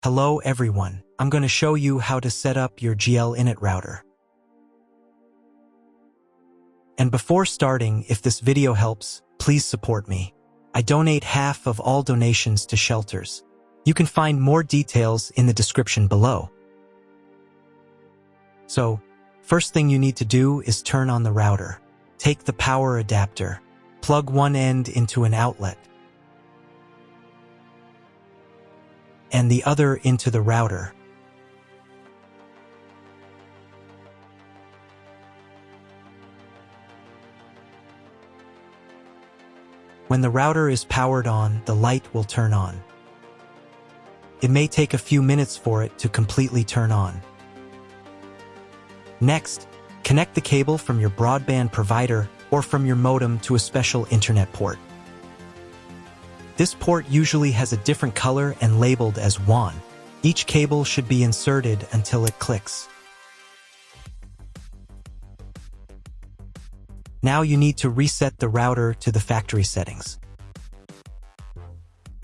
Hello everyone, I'm going to show you how to set up your GL.iNet router. And before starting, if this video helps, please support me. I donate half of all donations to shelters. You can find more details in the description below. So, first thing you need to do is turn on the router. Take the power adapter, plug one end into an outlet, and the other into the router. When the router is powered on, the light will turn on. It may take a few minutes for it to completely turn on. Next, connect the cable from your broadband provider or from your modem to a special internet port. This port usually has a different color and labeled as WAN. Each cable should be inserted until it clicks. Now you need to reset the router to the factory settings.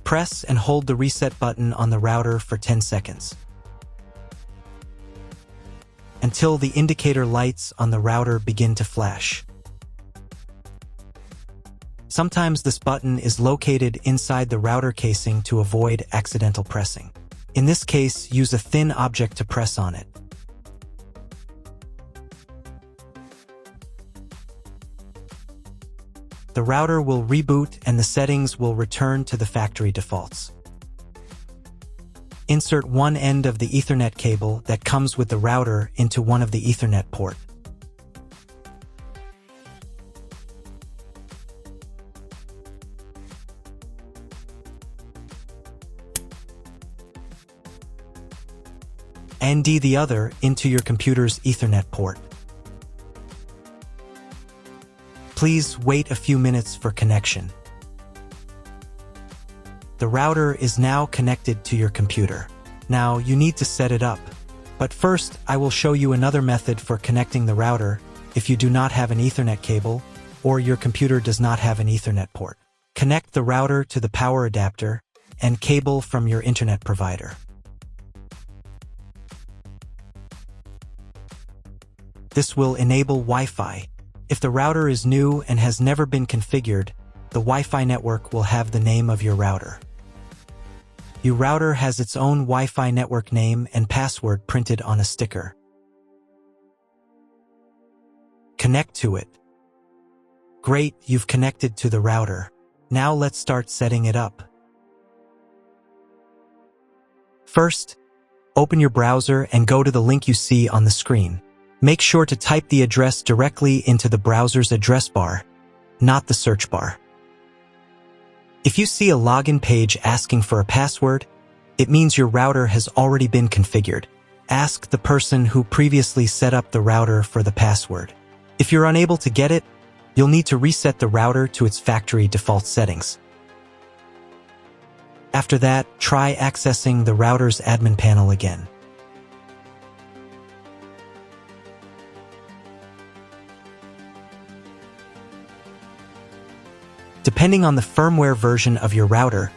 Press and hold the reset button on the router for 10 seconds. Until the indicator lights on the router begin to flash. Sometimes this button is located inside the router casing to avoid accidental pressing. In this case, use a thin object to press on it. The router will reboot and the settings will return to the factory defaults. Insert one end of the Ethernet cable that comes with the router into one of the Ethernet port. And the other into your computer's Ethernet port. Please wait a few minutes for connection. The router is now connected to your computer. Now you need to set it up. But first, I will show you another method for connecting the router if you do not have an Ethernet cable or your computer does not have an Ethernet port. Connect the router to the power adapter and cable from your internet provider. This will enable Wi-Fi. If the router is new and has never been configured, the Wi-Fi network will have the name of your router. Your router has its own Wi-Fi network name and password printed on a sticker. Connect to it. Great, you've connected to the router. Now let's start setting it up. First, open your browser and go to the link you see on the screen. Make sure to type the address directly into the browser's address bar, not the search bar. If you see a login page asking for a password, it means your router has already been configured. Ask the person who previously set up the router for the password. If you're unable to get it, you'll need to reset the router to its factory default settings. After that, try accessing the router's admin panel again. Depending on the firmware version of your router,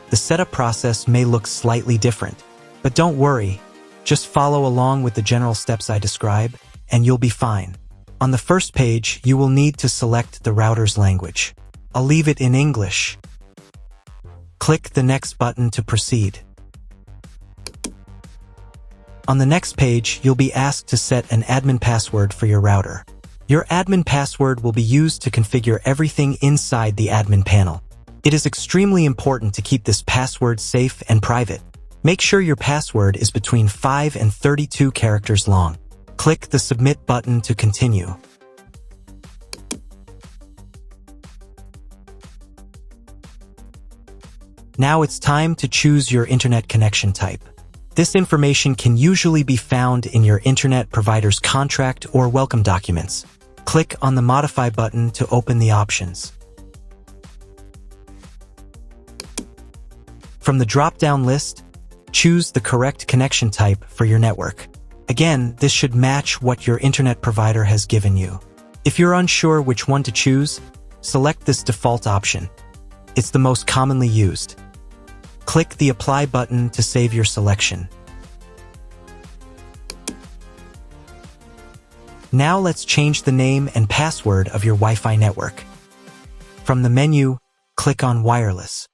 the setup process may look slightly different. But don't worry, just follow along with the general steps I describe, and you'll be fine. On the first page, you will need to select the router's language. I'll leave it in English. Click the next button to proceed. On the next page, you'll be asked to set an admin password for your router. Your admin password will be used to configure everything inside the admin panel. It is extremely important to keep this password safe and private. Make sure your password is between 5 and 32 characters long. Click the Submit button to continue. Now it's time to choose your internet connection type. This information can usually be found in your internet provider's contract or welcome documents. Click on the Modify button to open the options. From the drop-down list, choose the correct connection type for your network. Again, this should match what your internet provider has given you. If you're unsure which one to choose, select this default option. It's the most commonly used. click the Apply button to save your selection. Now let's change the name and password of your Wi-Fi network. From the menu, click on Wireless.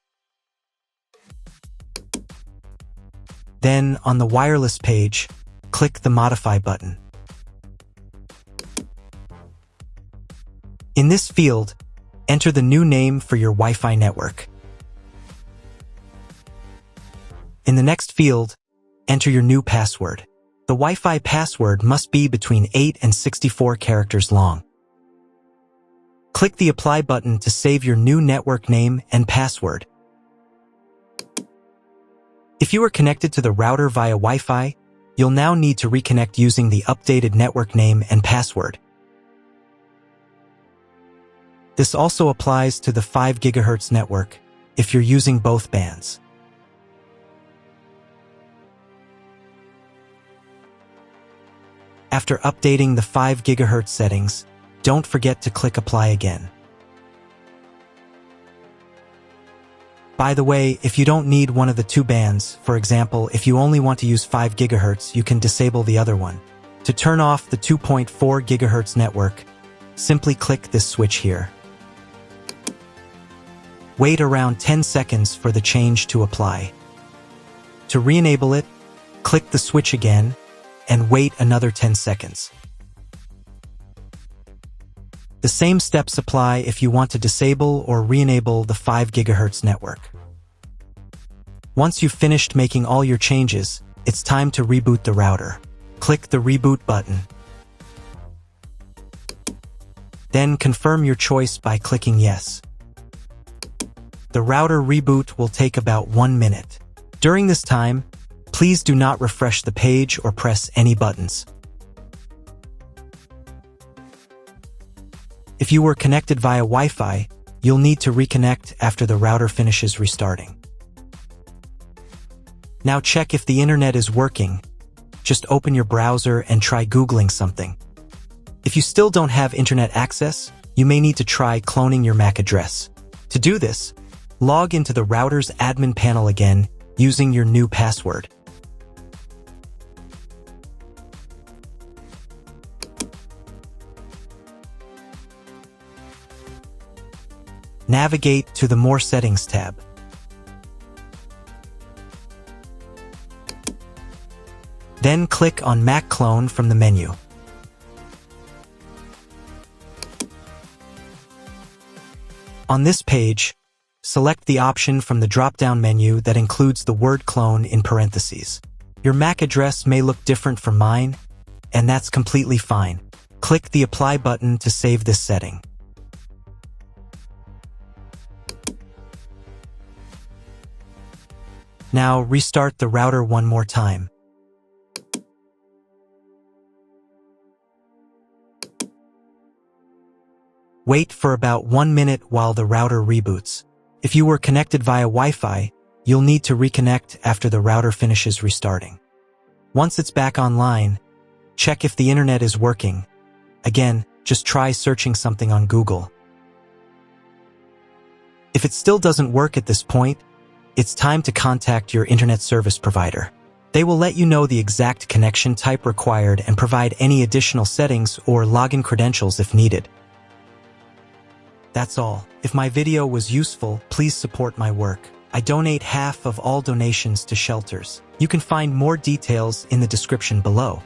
Then, on the Wireless page, click the Modify button. In this field, enter the new name for your Wi-Fi network. In the next field, enter your new password. The Wi-Fi password must be between 8 and 64 characters long. Click the Apply button to save your new network name and password. If you are connected to the router via Wi-Fi, you'll now need to reconnect using the updated network name and password. This also applies to the 5 GHz network if you're using both bands. After updating the 5 GHz settings, don't forget to click Apply again. By the way, if you don't need one of the two bands, for example, if you only want to use 5 GHz, you can disable the other one. To turn off the 2.4 GHz network, simply click this switch here. Wait around 10 seconds for the change to apply. To re-enable it, click the switch again and wait another 10 seconds. The same steps apply if you want to disable or re-enable the 5 GHz network. Once you've finished making all your changes, it's time to reboot the router. Click the Reboot button. Then confirm your choice by clicking Yes. The router reboot will take about 1 minute. During this time, please do not refresh the page or press any buttons. If you were connected via Wi-Fi, you'll need to reconnect after the router finishes restarting. Now check if the internet is working. Just open your browser and try Googling something. If you still don't have internet access, you may need to try cloning your MAC address. To do this, log into the router's admin panel again using your new password. Navigate to the More Settings tab. Then click on MAC Clone from the menu. On this page, select the option from the drop-down menu that includes the word clone in parentheses. Your MAC address may look different from mine, and that's completely fine. Click the Apply button to save this setting. Now restart the router one more time. Wait for about 1 minute while the router reboots. If you were connected via Wi-Fi, you'll need to reconnect after the router finishes restarting. Once it's back online, check if the internet is working. Again, just try searching something on Google. If it still doesn't work at this point, it's time to contact your internet service provider. They will let you know the exact connection type required and provide any additional settings or login credentials if needed. That's all. If my video was useful, please support my work. I donate half of all donations to shelters. You can find more details in the description below.